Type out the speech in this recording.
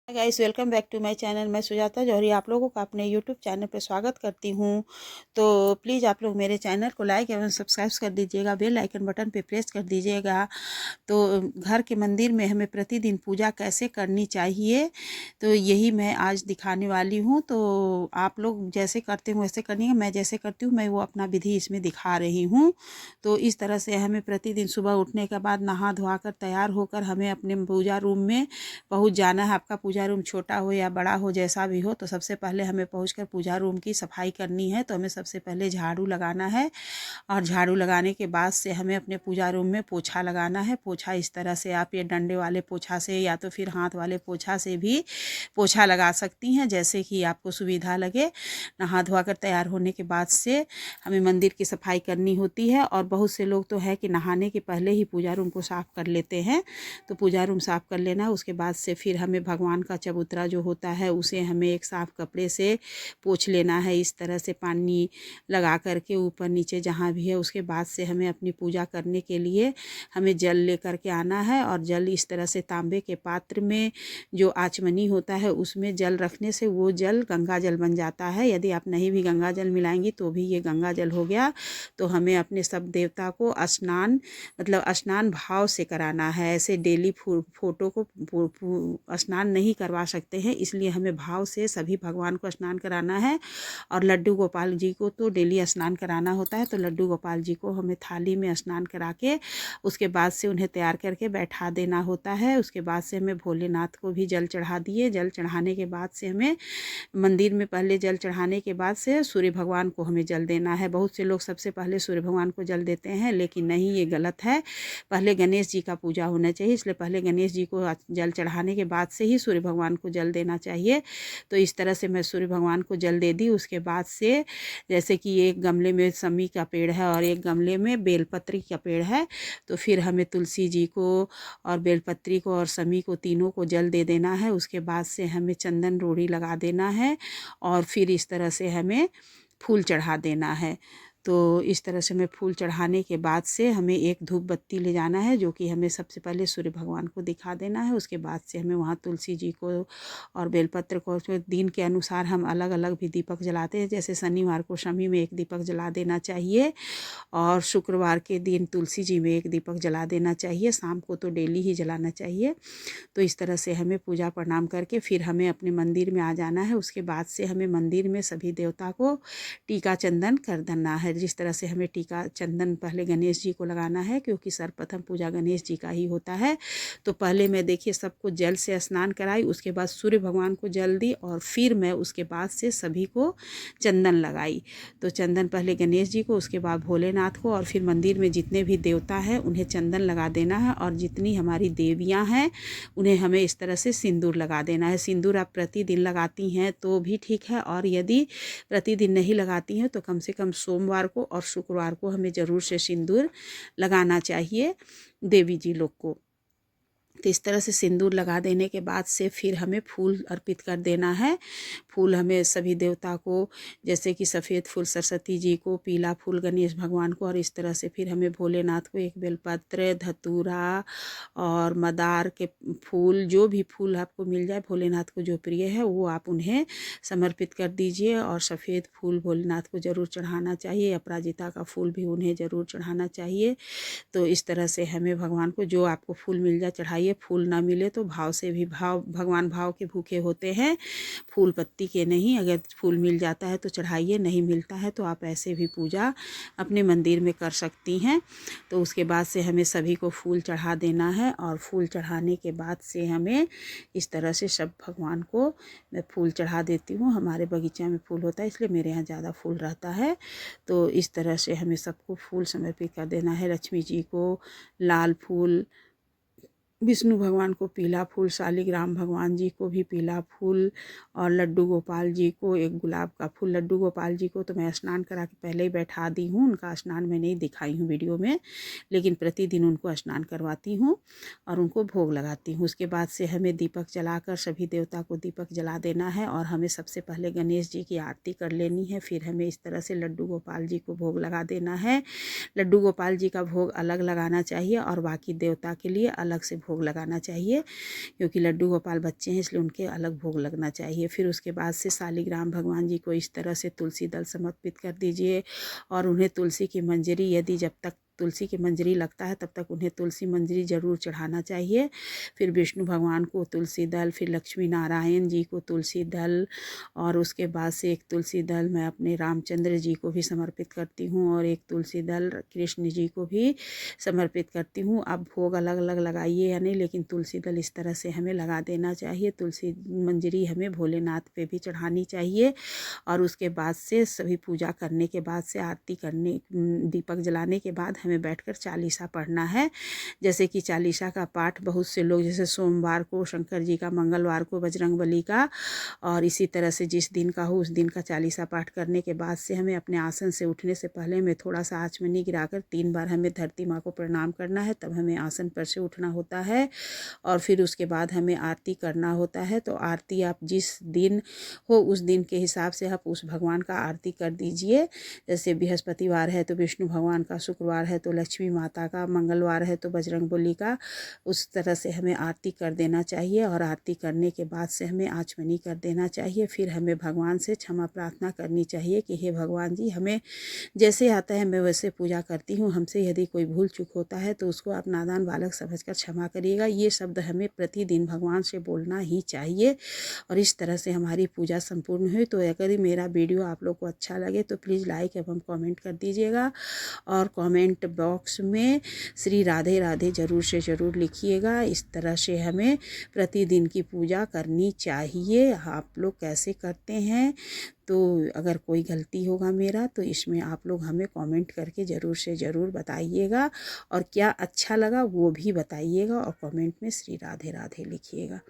Guys, welcome back to my channel. मैं सुजाता जौहरी आप लोगों का अपने यूट्यूब चैनल पर स्वागत करती हूँ। तो प्लीज़ आप लोग मेरे चैनल को लाइक एवं सब्सक्राइब कर दीजिएगा, बेल आइकन बटन पे प्रेस कर दीजिएगा। तो घर के मंदिर में हमें प्रतिदिन पूजा कैसे करनी चाहिए, तो यही मैं आज दिखाने वाली हूँ। तो आप लोग जैसे करते हो वैसे करनी है, मैं जैसे करती हूँ मैं वो अपना विधि इसमें दिखा रही हूँ। तो इस तरह से हमें प्रतिदिन सुबह उठने के बाद नहा धोआ कर तैयार होकर हमें अपने पूजा रूम में पहुंच जाना है। आपका पूजा रूम छोटा हो या बड़ा हो, जैसा भी हो, तो सबसे पहले हमें पहुंचकर पूजा रूम की सफाई करनी है। तो हमें सबसे पहले झाड़ू लगाना है और झाड़ू लगाने के बाद से हमें अपने पूजा रूम में पोछा लगाना है। पोछा इस तरह से आप ये डंडे वाले पोछा से या तो फिर हाथ वाले पोछा से भी पोछा लगा सकती हैं, जैसे कि आपको सुविधा लगे। नहा धोआ कर तैयार होने के बाद से हमें मंदिर की सफाई करनी होती है। और बहुत से लोग तो है कि नहाने के पहले ही पूजा रूम को साफ़ कर लेते हैं। तो पूजा रूम साफ़ कर लेना, उसके बाद से फिर हमें भगवान का चबूतरा जो होता है उसे हमें एक साफ़ कपड़े से पोंछ लेना है, इस तरह से पानी लगा करके ऊपर नीचे जहाँ भी है। उसके बाद से हमें अपनी पूजा करने के लिए हमें जल लेकर के आना है। और जल इस तरह से तांबे के पात्र में जो आचमनी होता है उसमें जल रखने से वो जल गंगा जल बन जाता है। यदि आप नहीं भी गंगा जल मिलाएंगी तो भी ये गंगा जल हो गया। तो हमें अपने सब देवता को स्नान मतलब स्नान भाव से कराना है। ऐसे डेली फोटो को स्नान नहीं करवा सकते हैं, इसलिए हमें भाव से सभी भगवान को स्नान कराना है। और लड्डू गोपाल जी को तो डेली स्नान कराना होता है। तो लड्डू गोपाल जी को हमें थाली में स्नान करा के उसके बाद से उन्हें तैयार करके बैठा देना होता है। उसके बाद से हमें भोलेनाथ को भी जल चढ़ा दिए। जल चढ़ाने के बाद से हमें मंदिर में पहले जल चढ़ाने के बाद से सूर्य भगवान को हमें जल देना है। बहुत से लोग सबसे पहले सूर्य भगवान को जल देते हैं, लेकिन नहीं, ये गलत है। पहले गणेश जी का पूजा होना चाहिए, इसलिए पहले गणेश जी को जल चढ़ाने के बाद से ही सूर्य भगवान को जल देना चाहिए। तो इस तरह से मैं सूर्य भगवान को जल दे दी। उसके बाद से जैसे कि एक गमले में समी का पेड़ है और एक गमले में बेलपत्री का पेड़ है, तो फिर हमें तुलसी जी को और बेलपत्री को और समी को तीनों को जल दे देना है। उसके बाद से हमें चंदन रोड़ी लगा देना है और फिर इस तरह से हमें फूल चढ़ा देना है। तो इस तरह से हमें फूल चढ़ाने के बाद से हमें एक धूप बत्ती ले जाना है, जो कि हमें सबसे पहले सूर्य भगवान को दिखा देना है। उसके बाद से हमें वहाँ तुलसी जी को और बेलपत्र को, उसमें दिन के अनुसार हम अलग अलग भी दीपक जलाते हैं। जैसे शनिवार को शमी में एक दीपक जला देना चाहिए और शुक्रवार के दिन तुलसी जी में एक दीपक जला देना चाहिए। शाम को तो डेली ही जलाना चाहिए। तो इस तरह से हमें पूजा प्रणाम करके फिर हमें अपने मंदिर में आ जाना है। उसके बाद से हमें मंदिर में सभी देवता को टीका चंदन कर देना है। जिस तरह से हमें टीका चंदन पहले गणेश जी को लगाना है, क्योंकि सर्वप्रथम पूजा गणेश जी का ही होता है। तो पहले मैं देखिए सबको जल से स्नान कराई, उसके बाद सूर्य भगवान को जल दी और फिर मैं उसके बाद से सभी को चंदन लगाई। तो चंदन पहले गणेश जी को, उसके बाद भोलेनाथ को, और फिर मंदिर में जितने भी देवता हैं उन्हें चंदन लगा देना है। और जितनी हमारी देवियाँ हैं उन्हें हमें इस तरह से सिंदूर लगा देना है। सिंदूर आप प्रतिदिन लगाती हैं तो भी ठीक है, और यदि प्रतिदिन नहीं लगाती हैं तो कम से कम सोमवार को और शुक्रवार को हमें ज़रूर से सिंदूर लगाना चाहिए देवी जी लोग को। तो इस तरह से सिंदूर लगा देने के बाद से फिर हमें फूल अर्पित कर देना है। फूल हमें सभी देवता को, जैसे कि सफ़ेद फूल सरस्वती जी को, पीला फूल गणेश भगवान को, और इस तरह से फिर हमें भोलेनाथ को एक बेलपत्र, धतूरा और मदार के फूल, जो भी फूल आपको मिल जाए भोलेनाथ को जो प्रिय है वो आप उन्हें समर्पित कर दीजिए। और सफ़ेद फूल भोलेनाथ को ज़रूर चढ़ाना चाहिए। अपराजिता का फूल भी उन्हें ज़रूर चढ़ाना चाहिए। तो इस तरह से हमें भगवान को जो आपको फूल मिल जाए चढ़ाइए। फूल ना मिले तो भाव से भी, भगवान भाव के भूखे होते हैं, फूल पत्ती के नहीं। अगर फूल मिल जाता है तो चढ़ाइए, नहीं मिलता है तो आप ऐसे भी पूजा अपने मंदिर में कर सकती हैं। तो उसके बाद से हमें सभी को फूल चढ़ा देना है। और फूल चढ़ाने के बाद से हमें इस तरह से सब भगवान को मैं फूल चढ़ा देती हूँ। हमारे बगीचा में फूल होता है इसलिए मेरे यहाँ ज़्यादा फूल रहता है। तो इस तरह से हमें सबको फूल समर्पित कर देना है। लक्ष्मी जी को लाल फूल, विष्णु भगवान को पीला फूल, शालिग्राम भगवान जी को भी पीला फूल, और लड्डू गोपाल जी को एक गुलाब का फूल। लड्डू गोपाल जी को तो मैं स्नान करा के पहले ही बैठा दी हूँ, उनका स्नान मैं नहीं दिखाई हूँ वीडियो में, लेकिन प्रतिदिन उनको स्नान करवाती हूँ और उनको भोग लगाती हूँ। उसके बाद से हमें दीपक जलाकर सभी देवता को दीपक जला देना है। और हमें सबसे पहले गणेश जी की आरती कर लेनी है। फिर हमें इस तरह से लड्डू गोपाल जी को भोग लगा देना है। लड्डू गोपाल जी का भोग अलग लगाना चाहिए और बाकी देवता के लिए अलग से भोग लगाना चाहिए, क्योंकि लड्डू गोपाल बच्चे हैं इसलिए उनके अलग भोग लगना चाहिए। फिर उसके बाद से शालिग्राम भगवान जी को इस तरह से तुलसी दल समर्पित कर दीजिए और उन्हें तुलसी की मंजरी, यदि जब तक तुलसी की मंजरी लगता है तब तक उन्हें तुलसी मंजरी ज़रूर चढ़ाना चाहिए। फिर विष्णु भगवान को तुलसी दल, फिर लक्ष्मी नारायण जी को तुलसी दल, और उसके बाद से एक तुलसी दल मैं अपने रामचंद्र जी को भी समर्पित करती हूँ और एक तुलसी दल कृष्ण जी को भी समर्पित करती हूँ। अब भोग अलग अलग लगाइए या नहीं, लेकिन तुलसी दल इस तरह से हमें लगा देना चाहिए। तुलसी मंजरी हमें भोलेनाथ पे भी चढ़ानी चाहिए। और उसके बाद से सभी पूजा करने के बाद से आरती करने, दीपक जलाने के बाद हमें बैठकर चालीसा पढ़ना है। जैसे कि चालीसा का पाठ बहुत से लोग, जैसे सोमवार को शंकर जी का, मंगलवार को बजरंगबली का, और इसी तरह से जिस दिन का हो उस दिन का चालीसा पाठ करने के बाद से हमें अपने आसन से उठने से पहले में थोड़ा सा आचमनी गिराकर 3 बार हमें धरती माँ को प्रणाम करना है, तब हमें आसन पर से उठना होता है। और फिर उसके बाद हमें आरती करना होता है। तो आरती आप जिस दिन हो उस दिन के हिसाब से आप उस भगवान का आरती कर दीजिए। जैसे बृहस्पतिवार है तो विष्णु भगवान का, शुक्रवार है तो लक्ष्मी माता का, मंगलवार है तो बजरंगबली का, उस तरह से हमें आरती कर देना चाहिए। और आरती करने के बाद से हमें आचमनी कर देना चाहिए। फिर हमें भगवान से क्षमा प्रार्थना करनी चाहिए कि हे भगवान जी, हमें जैसे आता है मैं वैसे पूजा करती हूँ, हमसे यदि कोई भूल चूक होता है तो उसको आप नादान बालक समझकर क्षमा करिएगा। ये शब्द हमें प्रतिदिन भगवान से बोलना ही चाहिए और इस तरह से हमारी पूजा संपूर्ण हुई। तो अगर मेरा वीडियो आप लोग को अच्छा लगे तो प्लीज़ लाइक एवं कमेंट कर दीजिएगा और कमेंट बॉक्स में श्री राधे राधे ज़रूर से ज़रूर लिखिएगा। इस तरह से हमें प्रतिदिन की पूजा करनी चाहिए। आप लोग कैसे करते हैं? तो अगर कोई गलती होगा मेरा तो इसमें आप लोग हमें कमेंट करके ज़रूर से ज़रूर बताइएगा और क्या अच्छा लगा वो भी बताइएगा और कमेंट में श्री राधे राधे लिखिएगा।